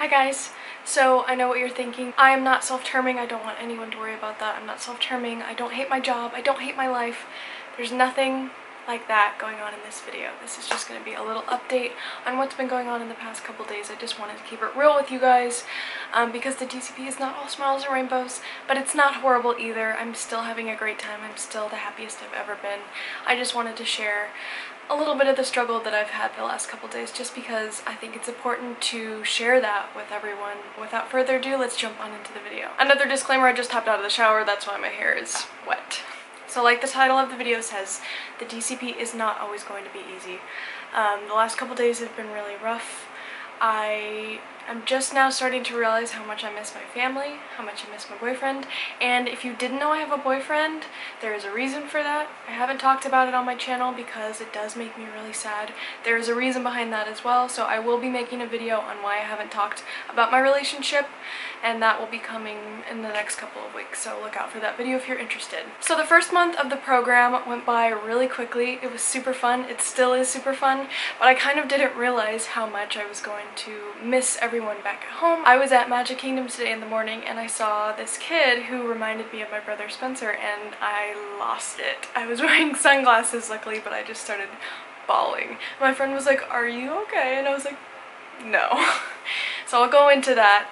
Hi guys. So I know what you're thinking. I am not self-terming. I don't want anyone to worry about that. I'm not self-terming. I don't hate my job. I don't hate my life. There's nothing like that going on in this video. This is just going to be a little update on what's been going on in the past couple days. I just wanted to keep it real with you guys because the DCP is not all smiles and rainbows, but it's not horrible either. I'm still having a great time. I'm still the happiest I've ever been. I just wanted to share a little bit of the struggle that I've had the last couple days just because I think it's important to share that with everyone. Without further ado, let's jump on into the video. Another disclaimer, I just hopped out of the shower, that's why my hair is wet. So like the title of the video says, the DCP is not always going to be easy. The last couple days have been really rough. I'm just now starting to realize how much I miss my family, how much I miss my boyfriend, and if you didn't know I have a boyfriend, there is a reason for that. I haven't talked about it on my channel because it does make me really sad. There is a reason behind that as well, so I will be making a video on why I haven't talked about my relationship, and that will be coming in the next couple of weeks, so look out for that video if you're interested. So the first month of the program went by really quickly. It was super fun. It still is super fun, but I kind of didn't realize how much I was going to miss everyone back at home. I was at Magic Kingdom today in the morning and I saw this kid who reminded me of my brother Spencer and I lost it. I was wearing sunglasses luckily, but I just started bawling. My friend was like, "Are you okay?" And I was like, "No." So I'll go into that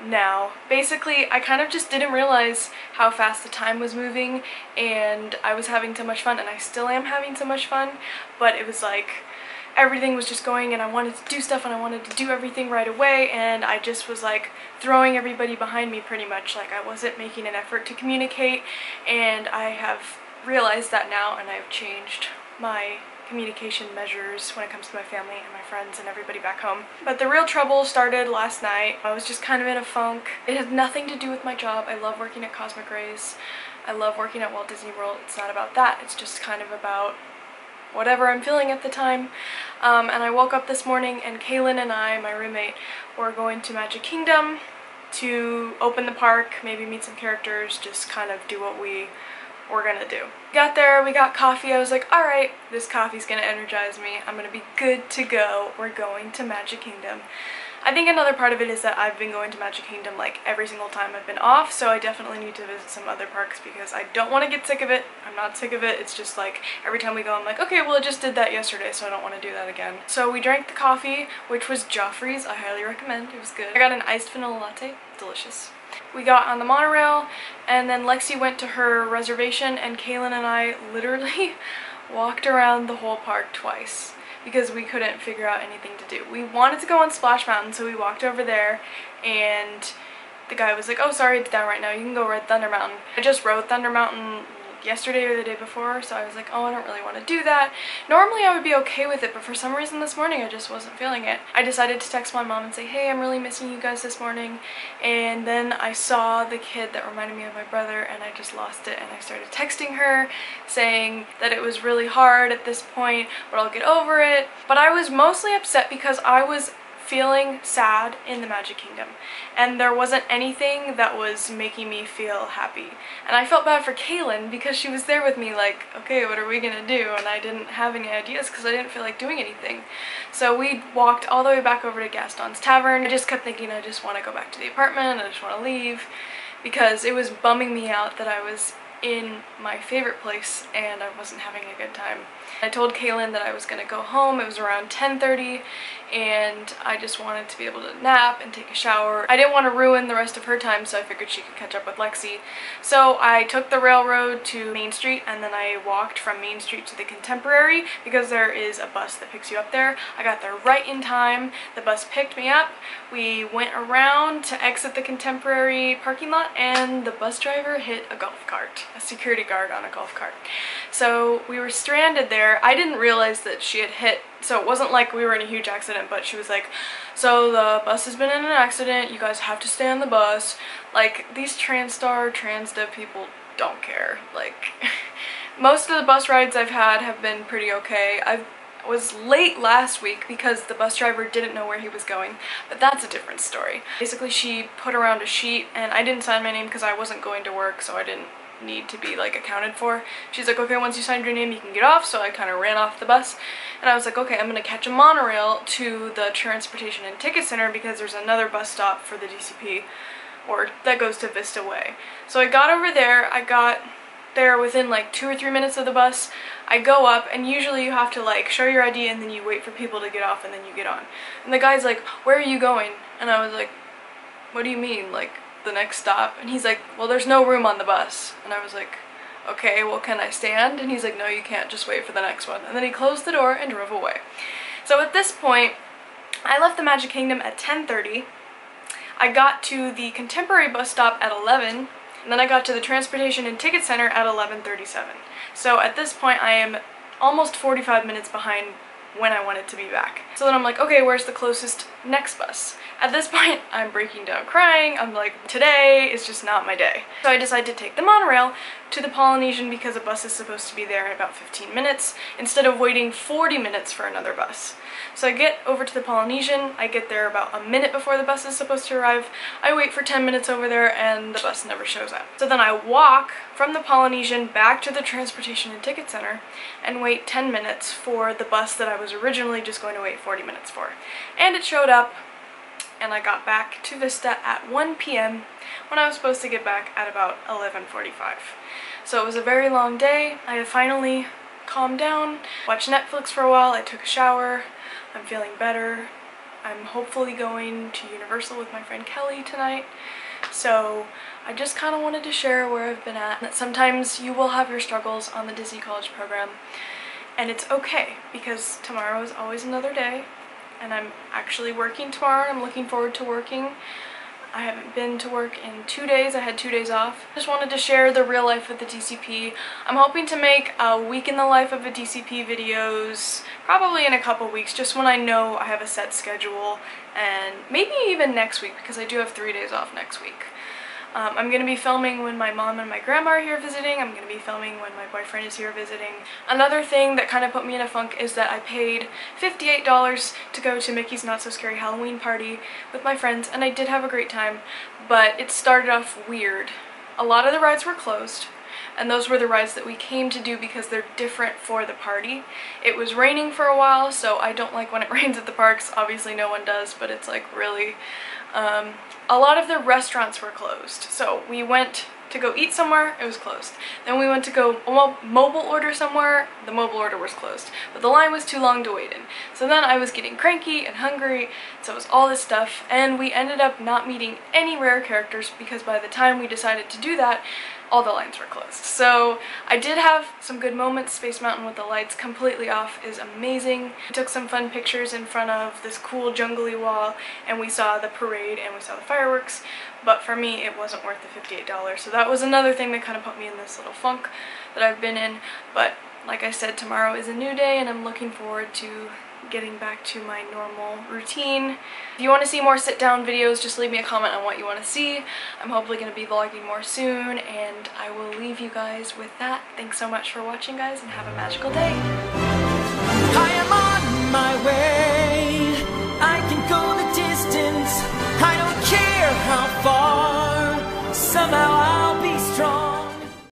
now. Basically, I kind of just didn't realize how fast the time was moving and I was having so much fun, and I still am having so much fun, but it was like everything was just going and I wanted to do stuff and I wanted to do everything right away, and I just was like throwing everybody behind me pretty much. Like I wasn't making an effort to communicate, and I have realized that now, and I've changed my communication measures when it comes to my family and my friends and everybody back home. But the real trouble started last night. I was just kind of in a funk. It had nothing to do with my job. I love working at Cosmic Rays. I love working at Walt Disney World. It's not about that. It's just kind of about whatever I'm feeling at the time. And I woke up this morning and Kaylin and I, my roommate, were going to Magic Kingdom to open the park, maybe meet some characters, just kind of do what we were gonna do. Got there, we got coffee. I was like, alright, this coffee's gonna energize me. I'm gonna be good to go. We're going to Magic Kingdom. I think another part of it is that I've been going to Magic Kingdom like every single time I've been off, so I definitely need to visit some other parks because I don't want to get sick of it. I'm not sick of it. It's just like every time we go I'm like, okay, well I just did that yesterday, so I don't want to do that again. So we drank the coffee, which was Joffrey's. I highly recommend. It was good. I got an iced vanilla latte. Delicious. We got on the monorail and then Lexi went to her reservation and Kaylin and I literally walked around the whole park twice because we couldn't figure out anything to do. We wanted to go on Splash Mountain, so we walked over there and the guy was like, "Oh, sorry, it's down right now. You can go ride Thunder Mountain." I just rode Thunder Mountain yesterday or the day before, so I was like, oh, I don't really want to do that. Normally I would be okay with it, but for some reason this morning I just wasn't feeling it. I decided to text my mom and say, "Hey, I'm really missing you guys this morning," and then I saw the kid that reminded me of my brother and I just lost it, and I started texting her saying that it was really hard at this point, but I'll get over it. But I was mostly upset because I was feeling sad in the Magic Kingdom and there wasn't anything that was making me feel happy, and I felt bad for Kaylin because she was there with me like, okay, what are we gonna do? And I didn't have any ideas because I didn't feel like doing anything. So we walked all the way back over to Gaston's Tavern. I just kept thinking I just want to go back to the apartment, I just want to leave, because it was bumming me out that I was in my favorite place and I wasn't having a good time. I told Kaylin that I was gonna go home. It was around 10:30 and I just wanted to be able to nap and take a shower. I didn't want to ruin the rest of her time, so I figured she could catch up with Lexi. So I took the railroad to Main Street and then I walked from Main Street to the Contemporary because there is a bus that picks you up there. I got there right in time. The bus picked me up. We went around to exit the Contemporary parking lot and the bus driver hit a golf cart, a security guard on a golf cart. So we were stranded there. I didn't realize that she had hit, so it wasn't like we were in a huge accident, but she was like, "So the bus has been in an accident, you guys have to stay on the bus." Like, these Transdev people don't care. Like, most of the bus rides I've had have been pretty okay. I was late last week because the bus driver didn't know where he was going, but that's a different story. Basically, she put around a sheet and I didn't sign my name because I wasn't going to work, so I didn't need to be like accounted for. She's like, okay, once you signed your name you can get off, so I kind of ran off the bus and I was like, okay, I'm gonna catch a monorail to the Transportation and Ticket Center because there's another bus stop for the DCP or that goes to Vista Way. So I got over there, I got there within like 2 or 3 minutes of the bus. I go up and usually you have to like show your ID and then you wait for people to get off and then you get on. And the guy's like, where are you going? And I was like, what do you mean, like the next stop? And he's like, well, there's no room on the bus. And I was like, okay, well, can I stand? And he's like, no, you can't, just wait for the next one. And then he closed the door and drove away. So at this point, I left the Magic Kingdom at 10:30. I got to the Contemporary bus stop at 11, and then I got to the Transportation and Ticket Center at 11:37. So at this point I am almost 45 minutes behind when I wanted to be back. So then I'm like, okay, where's the closest next bus? At this point I'm breaking down crying. I'm like, today is just not my day. So I decided to take the monorail to the Polynesian because a bus is supposed to be there in about 15 minutes instead of waiting 40 minutes for another bus. So I get over to the Polynesian, I get there about a minute before the bus is supposed to arrive. I wait for 10 minutes over there and the bus never shows up. So then I walk from the Polynesian back to the Transportation and Ticket Center and wait 10 minutes for the bus that I was originally just going to wait 40 minutes for. And it showed up and I got back to Vista at 1 p.m. when I was supposed to get back at about 11:45. So it was a very long day. I have finally calmed down, watched Netflix for a while, I took a shower, I'm feeling better. I'm hopefully going to Universal with my friend Kelly tonight. So I just kind of wanted to share where I've been at. That sometimes you will have your struggles on the Disney College program and it's okay because tomorrow is always another day and I'm actually working tomorrow. I'm looking forward to working. I haven't been to work in 2 days. I had 2 days off. Just wanted to share the real life of the DCP. I'm hoping to make a week in the life of a DCP videos probably in a couple weeks, just when I know I have a set schedule, and maybe even next week because I do have 3 days off next week. I'm going to be filming when my mom and my grandma are here visiting. I'm going to be filming when my boyfriend is here visiting. Another thing that kind of put me in a funk is that I paid $58 to go to Mickey's Not So Scary Halloween party with my friends, and I did have a great time, but it started off weird. A lot of the rides were closed, and those were the rides that we came to do because they're different for the party. It was raining for a while, so I don't like when it rains at the parks. Obviously no one does, but it's like really... a lot of the restaurants were closed. So we went to go eat somewhere, it was closed. Then we went to go mobile order somewhere, the mobile order was closed. But the line was too long to wait in. So then I was getting cranky and hungry, so it was all this stuff, and we ended up not meeting any rare characters because by the time we decided to do that, all the lines were closed. So I did have some good moments. Space Mountain with the lights completely off is amazing. We took some fun pictures in front of this cool jungly wall, and we saw the parade and we saw the fireworks, but for me it wasn't worth the $58. So that was another thing that kind of put me in this little funk that I've been in. But like I said, tomorrow is a new day and I'm looking forward to getting back to my normal routine. If you want to see more sit-down videos, just leave me a comment on what you want to see. I'm hopefully going to be vlogging more soon, and I will leave you guys with that. Thanks so much for watching, guys, and have a magical day. I am on my